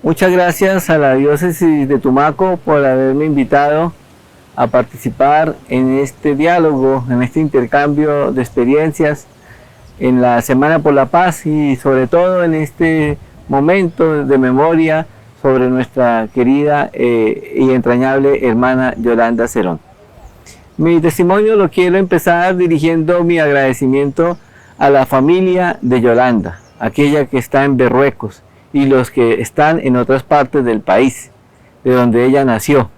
Muchas gracias a la diócesis de Tumaco por haberme invitado a participar en este diálogo, en este intercambio de experiencias en la Semana por la Paz y sobre todo en este momento de memoria sobre nuestra querida y entrañable hermana Yolanda Cerón. Mi testimonio lo quiero empezar dirigiendo mi agradecimiento a la familia de Yolanda, aquella que está en Berruecos y los que están en otras partes del país, de donde ella nació.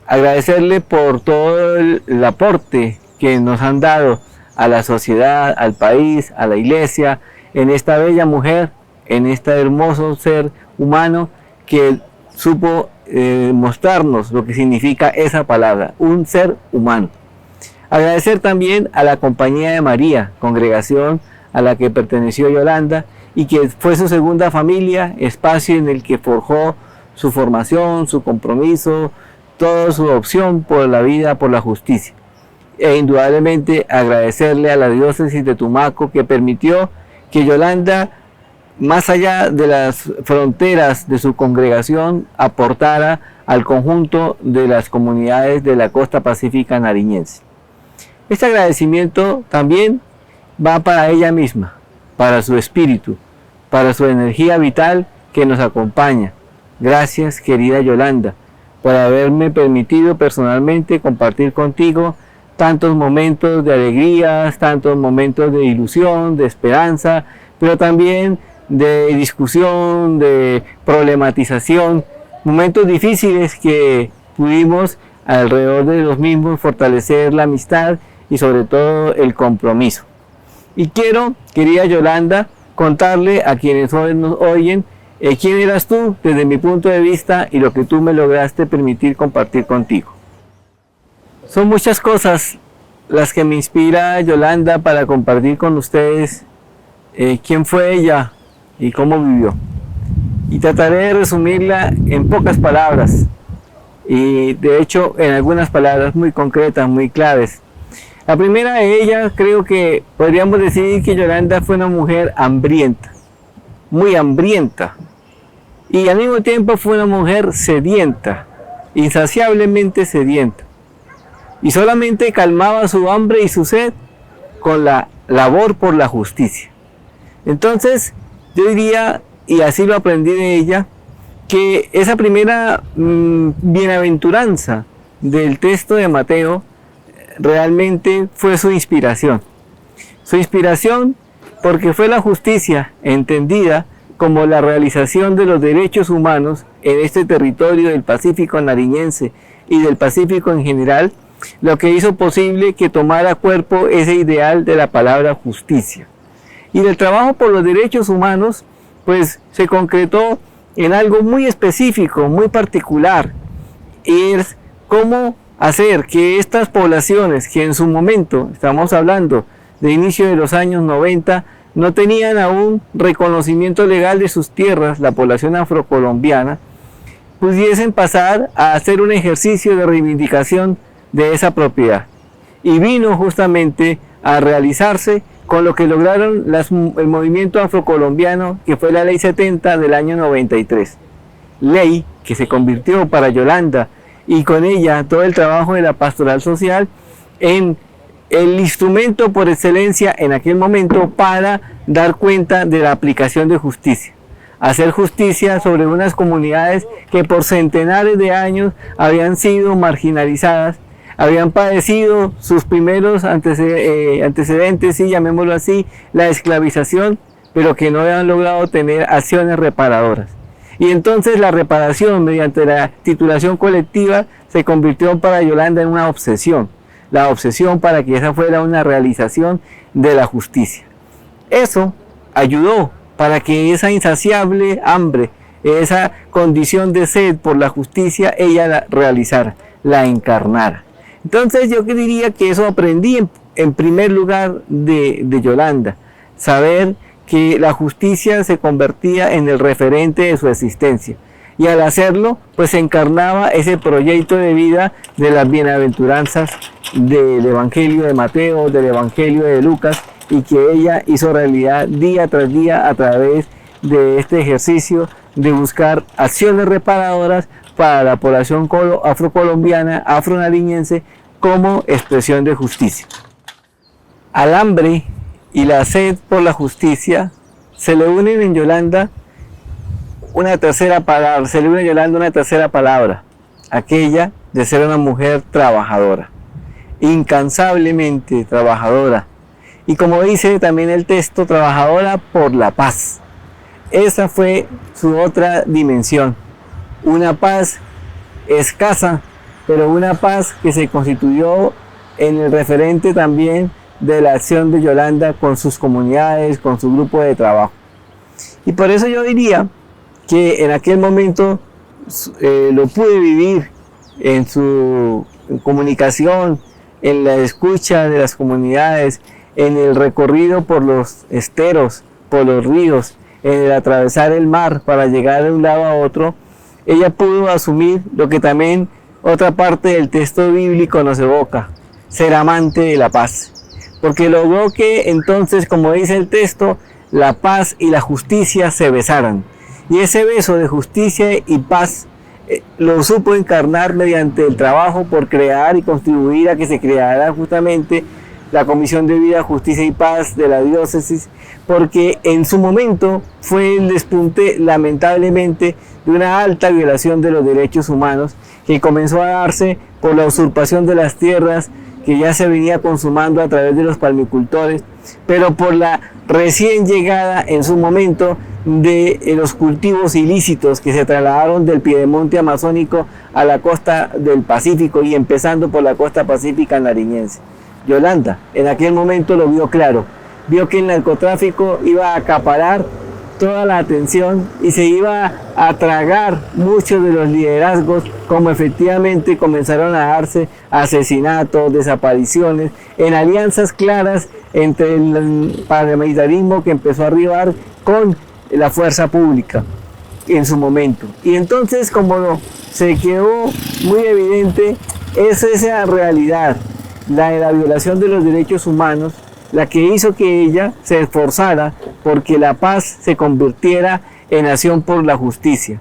Agradecerle por todo el aporte que nos han dado a la sociedad, al país, a la iglesia, en esta bella mujer, en este hermoso ser humano que supo mostrarnos lo que significa esa palabra, un ser humano. Agradecer también a la Compañía de María, congregación a la que perteneció Yolanda y que fue su segunda familia, espacio en el que forjó su formación, su compromiso, toda su opción por la vida, por la justicia. E indudablemente agradecerle a la diócesis de Tumaco que permitió que Yolanda, más allá de las fronteras de su congregación, aportara al conjunto de las comunidades de la costa pacífica nariñense. Este agradecimiento también va para ella misma, para su espíritu, para su energía vital que nos acompaña. Gracias, querida Yolanda, por haberme permitido personalmente compartir contigo tantos momentos de alegrías, tantos momentos de ilusión, de esperanza, pero también de discusión, de problematización, momentos difíciles que pudimos alrededor de los mismos fortalecer la amistad y sobre todo el compromiso. Y quiero, querida Yolanda, contarle a quienes hoy nos oyen quién eras tú desde mi punto de vista y lo que tú me lograste permitir compartir contigo. Son muchas cosas las que me inspira Yolanda para compartir con ustedes quién fue ella y cómo vivió. Y trataré de resumirla en pocas palabras y de hecho en algunas palabras muy concretas, muy claves. La primera de ellas, creo que podríamos decir que Yolanda fue una mujer hambrienta, muy hambrienta, y al mismo tiempo fue una mujer sedienta, insaciablemente sedienta, y solamente calmaba su hambre y su sed con la labor por la justicia. Entonces, yo diría, y así lo aprendí de ella, que esa primera bienaventuranza del texto de Mateo realmente fue su inspiración. Su inspiración porque fue la justicia entendida como la realización de los derechos humanos en este territorio del Pacífico nariñense y del Pacífico en general, lo que hizo posible que tomara cuerpo ese ideal de la palabra justicia. Y del trabajo por los derechos humanos, pues se concretó en algo muy específico, muy particular, y es cómo hacer que estas poblaciones que en su momento, estamos hablando de inicio de los años 90, no tenían aún reconocimiento legal de sus tierras, la población afrocolombiana, pudiesen pasar a hacer un ejercicio de reivindicación de esa propiedad. Y vino justamente a realizarse con lo que lograron el movimiento afrocolombiano, que fue la Ley 70 del año 93. Ley que se convirtió para Yolanda y con ella todo el trabajo de la pastoral social en el instrumento por excelencia en aquel momento para dar cuenta de la aplicación de justicia. Hacer justicia sobre unas comunidades que por centenares de años habían sido marginalizadas, habían padecido sus primeros antecedentes, sí, llamémoslo así, la esclavización, pero que no habían logrado tener acciones reparadoras. Y entonces la reparación mediante la titulación colectiva se convirtió para Yolanda en una obsesión, la obsesión para que esa fuera una realización de la justicia. Eso ayudó para que esa insaciable hambre, esa condición de sed por la justicia, ella la realizara, la encarnara. Entonces yo diría que eso aprendí en primer lugar de Yolanda, saber que la justicia se convertía en el referente de su existencia. Y al hacerlo, pues encarnaba ese proyecto de vida de las bienaventuranzas del Evangelio de Mateo, del Evangelio de Lucas, y que ella hizo realidad día tras día a través de este ejercicio de buscar acciones reparadoras para la población afrocolombiana, afronariñense, como expresión de justicia. Al hambre y la sed por la justicia se le unen en Yolanda una tercera palabra, aquella de ser una mujer trabajadora, incansablemente trabajadora. Y como dice también el texto, trabajadora por la paz. Esa fue su otra dimensión, una paz escasa, pero una paz que se constituyó en el referente también de la acción de Yolanda con sus comunidades, con su grupo de trabajo. Y por eso yo diría que en aquel momento lo pude vivir en su comunicación, en la escucha de las comunidades, en el recorrido por los esteros, por los ríos, en el atravesar el mar para llegar de un lado a otro. Ella pudo asumir lo que también otra parte del texto bíblico nos evoca, ser amante de la paz. Porque logró que entonces, como dice el texto, la paz y la justicia se besaran. Y ese beso de justicia y paz lo supo encarnar mediante el trabajo por crear y contribuir a que se creara justamente la Comisión de Vida, Justicia y Paz de la diócesis, porque en su momento fue el despunte, lamentablemente, de una alta violación de los derechos humanos que comenzó a darse por la usurpación de las tierras que ya se venía consumando a través de los palmicultores, pero por la recién llegada en su momento de los cultivos ilícitos que se trasladaron del piedemonte amazónico a la costa del Pacífico y empezando por la costa pacífica nariñense. Yolanda en aquel momento lo vio claro, vio que el narcotráfico iba a acaparar toda la atención y se iba a tragar muchos de los liderazgos, como efectivamente comenzaron a darse asesinatos, desapariciones, en alianzas claras entre el paramilitarismo que empezó a arribar con la fuerza pública en su momento. Y entonces, como se quedó muy evidente, es esa realidad, la de la violación de los derechos humanos, la que hizo que ella se esforzara porque la paz se convirtiera en acción por la justicia,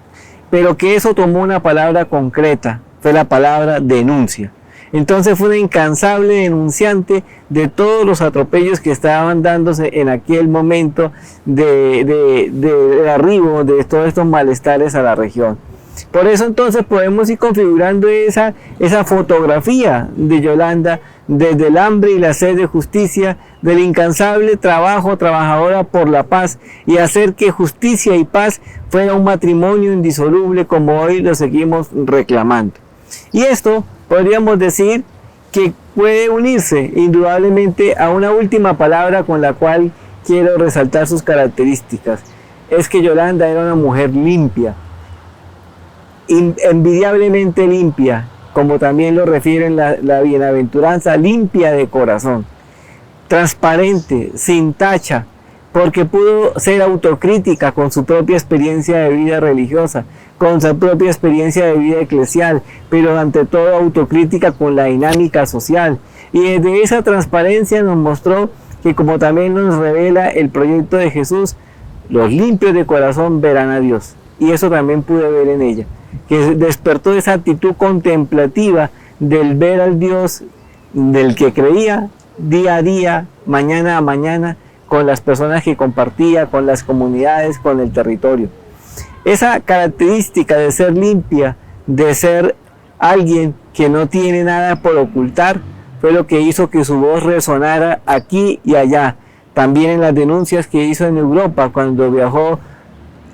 pero que eso tomó una palabra concreta, fue la palabra denuncia. Entonces fue una incansable denunciante de todos los atropellos que estaban dándose en aquel momento de arribo de todos estos malestares a la región. Por eso entonces podemos ir configurando esa fotografía de Yolanda desde el hambre y la sed de justicia, del incansable trabajo trabajadora por la paz y hacer que justicia y paz fuera un matrimonio indisoluble como hoy lo seguimos reclamando. Y esto podríamos decir que puede unirse indudablemente a una última palabra con la cual quiero resaltar sus características. Es que Yolanda era una mujer limpia, envidiablemente limpia, como también lo refiere en la bienaventuranza, limpia de corazón, transparente, sin tacha, porque pudo ser autocrítica con su propia experiencia de vida religiosa, con su propia experiencia de vida eclesial, pero ante todo autocrítica con la dinámica social. Y desde esa transparencia nos mostró que, como también nos revela el proyecto de Jesús, los limpios de corazón verán a Dios. Y eso también pude ver en ella, que despertó esa actitud contemplativa del ver al Dios del que creía día a día, mañana a mañana, con las personas que compartía, con las comunidades, con el territorio. Esa característica de ser limpia, de ser alguien que no tiene nada por ocultar, fue lo que hizo que su voz resonara aquí y allá. También en las denuncias que hizo en Europa cuando viajó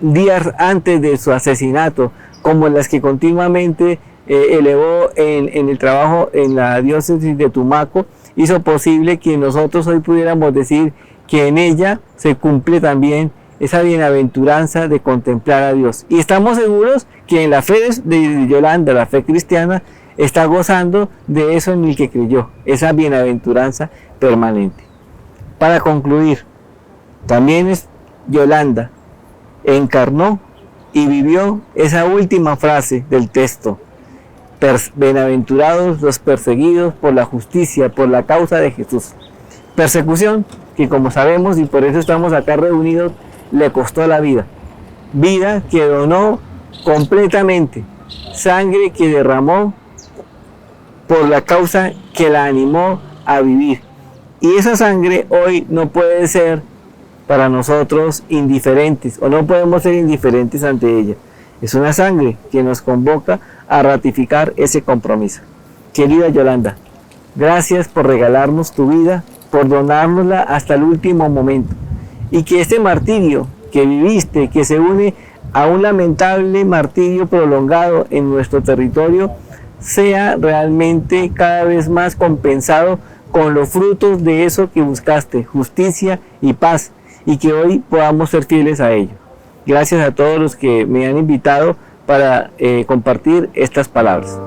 días antes de su asesinato, como las que continuamente elevó en el trabajo en la diócesis de Tumaco, hizo posible que nosotros hoy pudiéramos decir que en ella se cumple también esa bienaventuranza de contemplar a Dios. Y estamos seguros que en la fe de Yolanda, la fe cristiana, está gozando de eso en el que creyó, esa bienaventuranza permanente. Para concluir, también Yolanda encarnó y vivió esa última frase del texto: bienaventurados los perseguidos por la justicia, por la causa de Jesús. Persecución que, como sabemos, y por eso estamos acá reunidos, le costó la vida. vida que donó completamente, sangre que derramó por la causa que la animó a vivir. Y esa sangre hoy no puede ser para nosotros indiferentes, o no podemos ser indiferentes ante ella. Es una sangre que nos convoca a ratificar ese compromiso. Querida Yolanda, gracias por regalarnos tu vida, por donárnosla hasta el último momento. Y que este martirio que viviste, que se une a un lamentable martirio prolongado en nuestro territorio, sea realmente cada vez más compensado con los frutos de eso que buscaste, justicia y paz, y que hoy podamos ser fieles a ello. Gracias a todos los que me han invitado para compartir estas palabras.